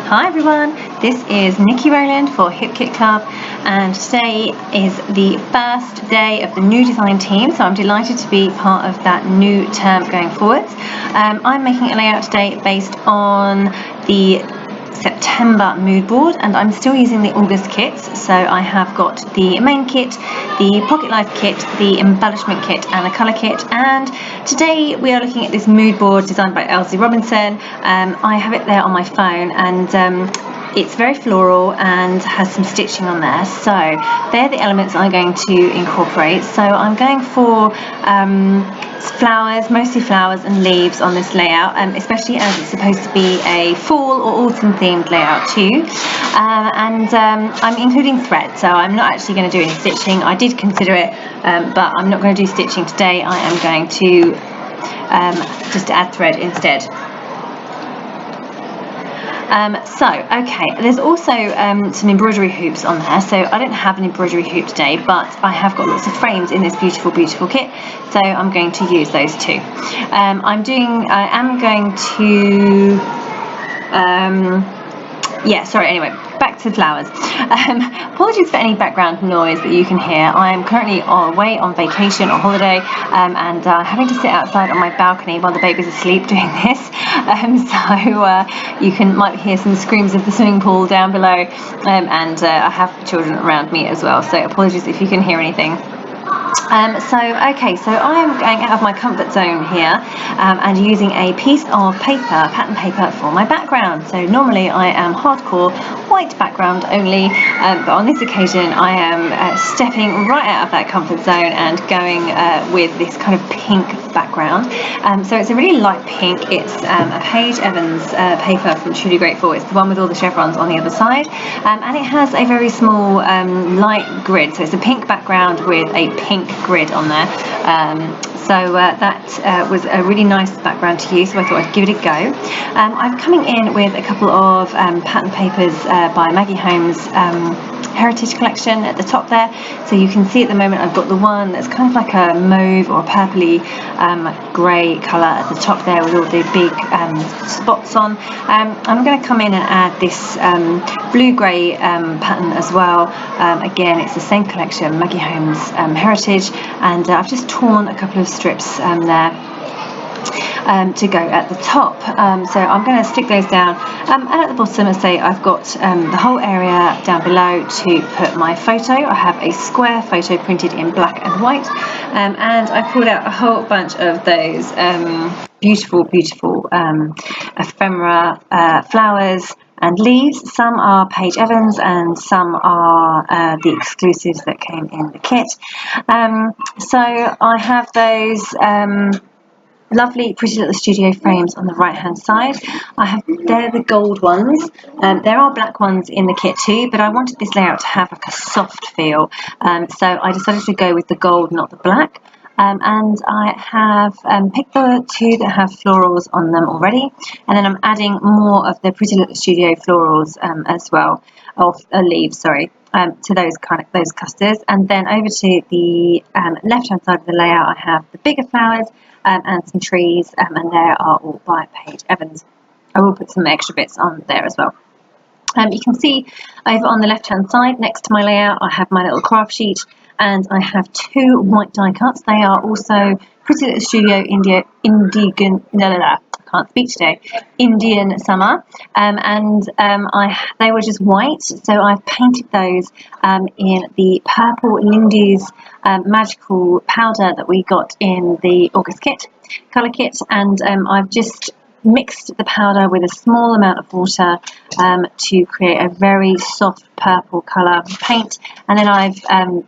Hi everyone, this is Niki Rowland for Hip Kit Club, and today is the first day of the new design team, so I'm delighted to be part of that new term going forwards. I'm making a layout today based on the September mood board, and I'm still using the August kits. So I have got the main kit, the pocket life kit, the embellishment kit and a colour kit, and today we are looking at this mood board designed by Elsie Robinson. I have it there on my phone, and it's very floral and has some stitching on there, so they're the elements I'm going to incorporate. So I'm going for flowers, mostly flowers and leaves on this layout, especially as it's supposed to be a fall or autumn themed layout too. I'm including thread, so I'm not actually going to do any stitching. I did consider it, but I'm not going to do stitching today. I am going to just add thread instead. Okay, there's also some embroidery hoops on there, so I don't have an embroidery hoop today, but I have got lots of frames in this beautiful kit, so I'm going to use those too. I am going to anyway, back to flowers. Apologies for any background noise that you can hear. I am currently away on vacation or holiday, and having to sit outside on my balcony while the baby's asleep doing this. You might hear some screams of the swimming pool down below, and I have children around me as well, so apologies if you can hear anything. So I'm going out of my comfort zone here, and using a piece of pattern paper for my background. So normally I am hardcore white background only, but on this occasion I am stepping right out of that comfort zone and going with this kind of pink background. So it's a really light pink. It's a Paige Evans paper from Truly Grateful. It's the one with all the chevrons on the other side, and it has a very small light grid, so it's a pink background with a pink grid on there. That was a really nice background to use, so I thought I'd give it a go. I'm coming in with a couple of pattern papers by Maggie Holmes' Heritage Collection at the top there. So you can see at the moment I've got the one that's kind of like a mauve or a purpley grey colour at the top there with all the big spots on. I'm going to come in and add this blue-grey pattern as well. Again, it's the same collection, Maggie Holmes Heritage, and I've just torn a couple of strips there to go at the top, so I'm going to stick those down, and at the bottom, as I say, I've got the whole area down below to put my photo. I have a square photo printed in black and white, and I pulled out a whole bunch of those beautiful ephemera flowers and leaves. Some are Paige Evans and some are the exclusives that came in the kit. So I have those lovely Pretty Little Studio frames on the right hand side. They're the gold ones. There are black ones in the kit too, but I wanted this layout to have like a soft feel, so I decided to go with the gold, not the black. And I have picked the two that have florals on them already, and then I'm adding more of the Pretty Little Studio florals as well, of leaves, sorry, to those clusters. And then over to the left hand side of the layout, I have the bigger flowers and some trees, and they are all by Paige Evans. I will put some extra bits on there as well. You can see over on the left hand side next to my layout I have my little craft sheet, and I have two white die cuts. They are also Pretty Little Studio Indian Summer, they were just white, so I've painted those in the purple Lindy's magical powder that we got in the August kit, colour kit, and I've just mixed the powder with a small amount of water to create a very soft purple colour paint, and then I've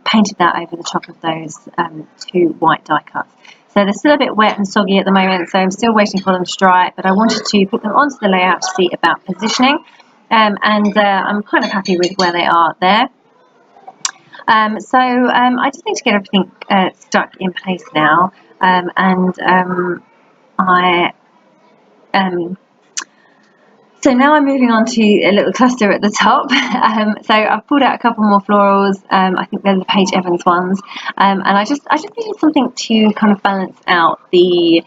painted that over the top of those two white die cuts. So they're still a bit wet and soggy at the moment, so I'm still waiting for them to dry, but I wanted to put them onto the layout to see about positioning, and I'm kind of happy with where they are there. I just need to get everything stuck in place now, So now I'm moving on to a little cluster at the top. So I've pulled out a couple more florals. I think they're the Paige Evans ones, and I just needed something to kind of balance out the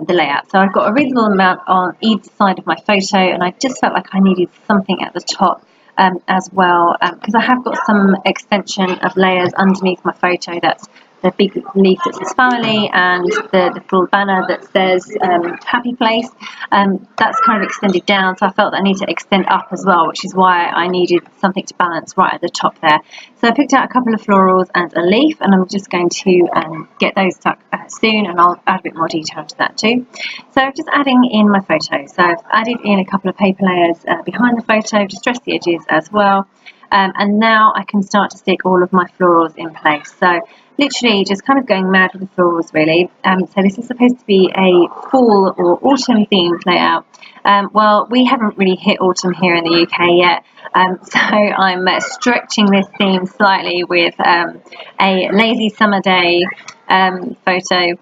the layout. So I've got a reasonable amount on either side of my photo, and I just felt like I needed something at the top as well, because I have got some extension of layers underneath my photo. That's the big leaf that says family, and the little banner that says happy place. That's kind of extended down, so I felt that I need to extend up as well, which is why I needed something to balance right at the top there. So I picked out a couple of florals and a leaf, and I'm just going to get those stuck soon, and I'll add a bit more detail to that too. So just adding in my photo. So I've added in a couple of paper layers behind the photo, distressed the edges as well. And now I can start to stick all of my florals in place. So literally just kind of going mad with the florals really. So this is supposed to be a fall or autumn themed layout. Well, we haven't really hit autumn here in the UK yet, so I'm stretching this theme slightly with a lazy summer day photo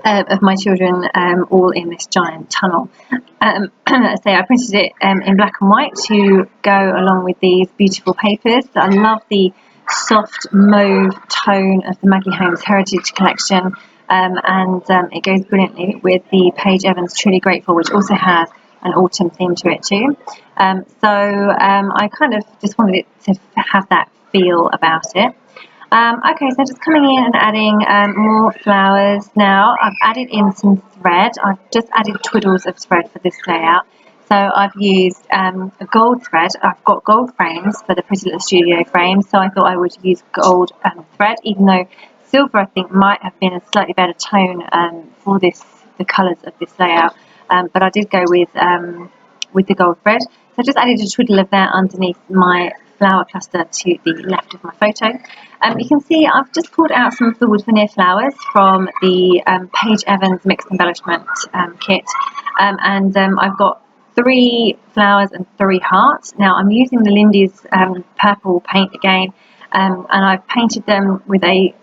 of my children all in this giant tunnel. So I printed it in black and white to go along with these beautiful papers. I love the soft mauve tone of the Maggie Holmes Heritage Collection, and it goes brilliantly with the Paige Evans Truly Grateful, which also has an autumn theme to it too. So I kind of just wanted it to have that feel about it. Okay, so just coming in and adding more flowers now. I've added in some thread. I've just added twiddles of thread for this layout. So I've used a gold thread. I've got gold frames for the Pretty Little Studio frame, so I thought I would use gold thread, even though silver I think might have been a slightly better tone for the colours of this layout. But I did go with the gold thread. So I just added a twiddle of that underneath my flower cluster to the left of my photo. You can see I've just pulled out some of the wood veneer flowers from the Paige Evans Mixed Embellishment kit, and I've got 3 flowers and 3 hearts. Now I'm using the Lindy's purple paint again, and I've painted them with a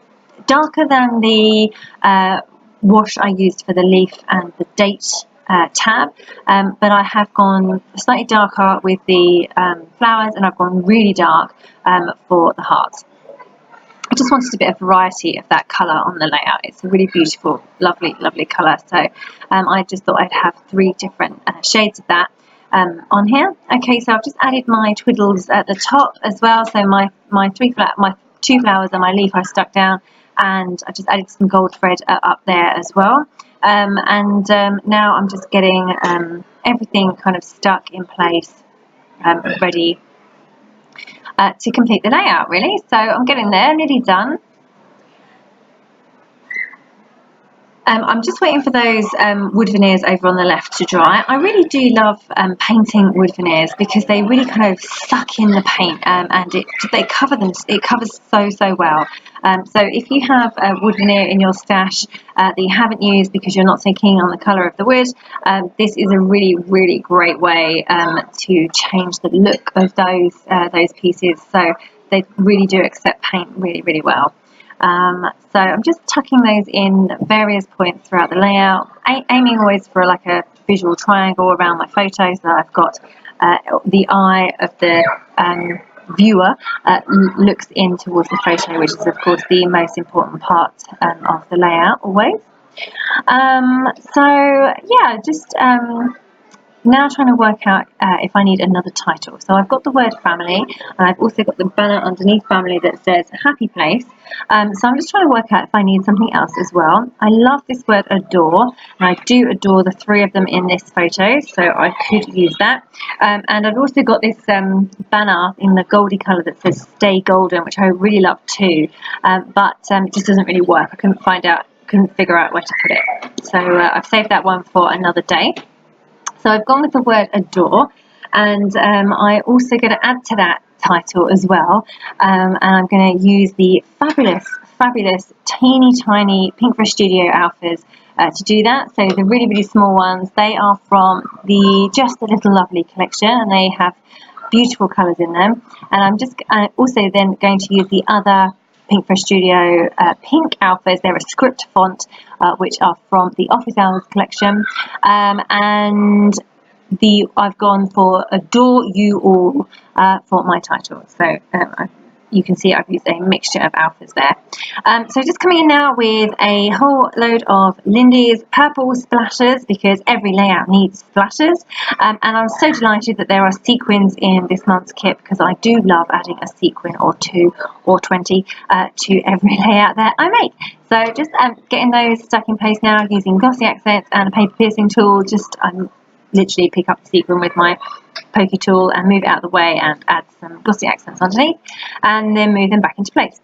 darker than the wash I used for the leaf and the date tab, but I have gone slightly darker with the flowers, and I've gone really dark for the hearts. I just wanted a bit of variety of that colour on the layout. It's a really beautiful, lovely, lovely colour. So I just thought I'd have 3 different shades of that on here. Okay, so I've just added my twiddles at the top as well. So my 2 flowers and my leaf I stuck down, and I just added some gold thread up there as well. Now I'm just getting everything kind of stuck in place, ready to complete the layout really. So I'm getting there, nearly done. I'm just waiting for those wood veneers over on the left to dry. I really do love painting wood veneers because they really kind of suck in the paint, and it covers so well. So if you have a wood veneer in your stash that you haven't used because you're not so keen on the colour of the wood, this is a really great way to change the look of those pieces. So they really do accept paint really well. So I'm just tucking those in various points throughout the layout, aiming always for like a visual triangle around my photo, so I've got the eye of the viewer looks in towards the photo, which is of course the most important part of the layout always. So yeah, just now trying to work out if I need another title. So I've got the word family, and I've also got the banner underneath family that says happy place. So I'm just trying to work out if I need something else as well. I love this word adore, and I do adore the 3 of them in this photo, so I could use that. And I've also got this banner in the goldy colour that says stay golden, which I really love too, but it just doesn't really work. I couldn't figure out where to put it. So I've saved that one for another day. So I've gone with the word adore, and I also going to add to that title as well, and I'm going to use the fabulous teeny tiny Pinkfresh Studio alphas to do that. So the really small ones, they are from the Just a Little Lovely collection, and they have beautiful colours in them. And I'm just also then going to use the other Pinkfresh Studio pink alphas. They're a script font, which are from the Office Hours collection, and I've gone for Adore You All for my title. So you can see I've used a mixture of alphas there. So just coming in now with a whole load of Lindy's purple splashers, because every layout needs splashers. And I'm so delighted that there are sequins in this month's kit, because I do love adding a sequin or 2 or 20 to every layout that I make. So just getting those stuck in place now using glossy accents and a paper piercing tool. Just literally pick up the sequin with my pokey tool and move it out of the way and add some glossy accents underneath, and then move them back into place.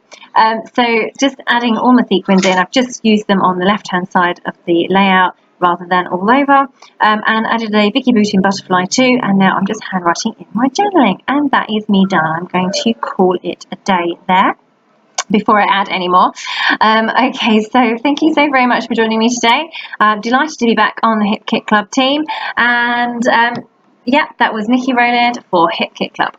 So just adding all my sequins in. I've just used them on the left hand side of the layout rather than all over, and added a Vicky Booting butterfly too, and now I'm just handwriting in my journaling, and that is me done. I'm going to call it a day there before I add any more. Okay, so thank you so very much for joining me today. I'm delighted to be back on the Hip Kit Club team, and yeah, that was Niki Rowland for Hip Kit Club.